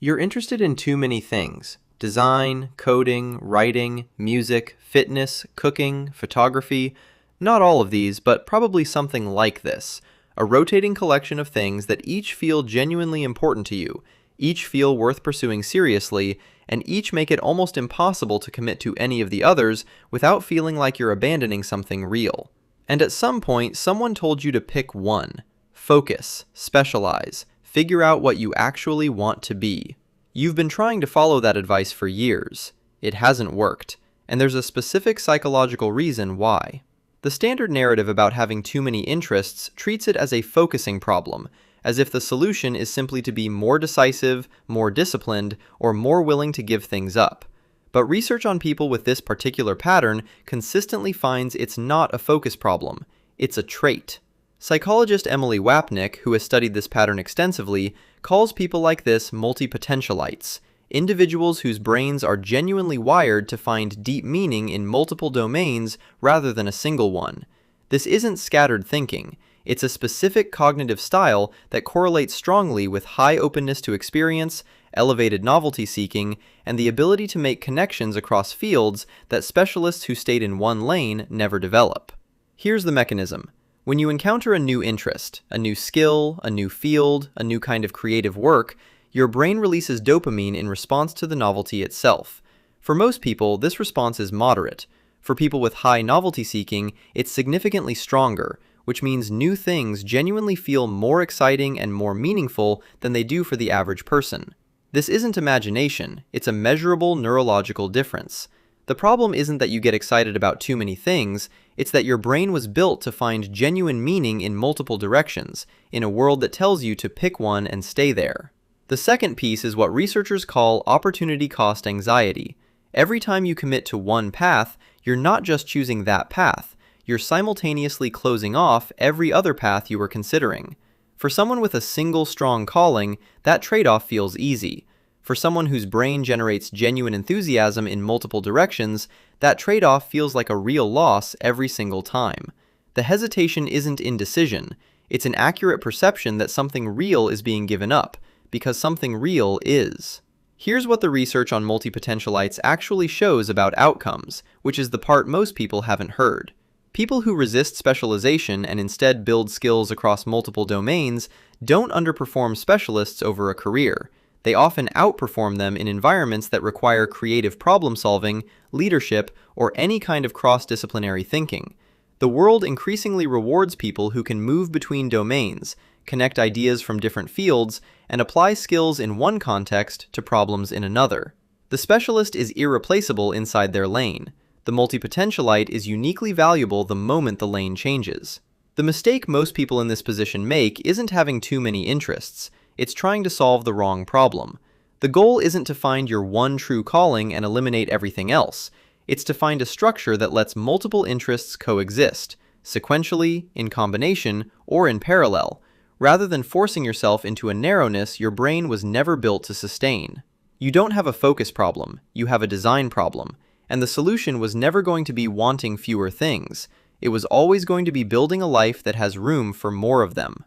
You're interested in too many things: design, coding, writing, music, fitness, cooking, photography. Not all of these, but probably something like this. A rotating collection of things that each feel genuinely important to you, each feel worth pursuing seriously, and each make it almost impossible to commit to any of the others without feeling like you're abandoning something real. And at some point, someone told you to pick one. Focus, specialize, figure out what you actually want to be. You've been trying to follow that advice for years. It hasn't worked, and there's a specific psychological reason why. The standard narrative about having too many interests treats it as a focusing problem, as if the solution is simply to be more decisive, more disciplined, or more willing to give things up. But research on people with this particular pattern consistently finds it's not a focus problem, it's a trait. Psychologist Emily Wapnick, who has studied this pattern extensively, calls people like this multipotentialites, individuals whose brains are genuinely wired to find deep meaning in multiple domains rather than a single one. This isn't scattered thinking. It's a specific cognitive style that correlates strongly with high openness to experience, elevated novelty seeking, and the ability to make connections across fields that specialists who stayed in one lane never develop. Here's the mechanism. When you encounter a new interest, a new skill, a new field, a new kind of creative work, your brain releases dopamine in response to the novelty itself. For most people, this response is moderate. For people with high novelty seeking, it's significantly stronger, which means new things genuinely feel more exciting and more meaningful than they do for the average person. This isn't imagination, it's a measurable neurological difference. The problem isn't that you get excited about too many things, it's that your brain was built to find genuine meaning in multiple directions, in a world that tells you to pick one and stay there. The second piece is what researchers call opportunity cost anxiety. Every time you commit to one path, you're not just choosing that path, you're simultaneously closing off every other path you were considering. For someone with a single strong calling, that trade-off feels easy. For someone whose brain generates genuine enthusiasm in multiple directions, that trade-off feels like a real loss every single time. The hesitation isn't indecision, it's an accurate perception that something real is being given up, because something real is. Here's what the research on multipotentialites actually shows about outcomes, which is the part most people haven't heard. People who resist specialization and instead build skills across multiple domains don't underperform specialists over a career. They often outperform them in environments that require creative problem-solving, leadership, or any kind of cross-disciplinary thinking. The world increasingly rewards people who can move between domains, connect ideas from different fields, and apply skills in one context to problems in another. The specialist is irreplaceable inside their lane. The multipotentialite is uniquely valuable the moment the lane changes. The mistake most people in this position make isn't having too many interests. It's trying to solve the wrong problem. The goal isn't to find your one true calling and eliminate everything else. It's to find a structure that lets multiple interests coexist, sequentially, in combination, or in parallel, rather than forcing yourself into a narrowness your brain was never built to sustain. You don't have a focus problem, you have a design problem, and the solution was never going to be wanting fewer things. It was always going to be building a life that has room for more of them.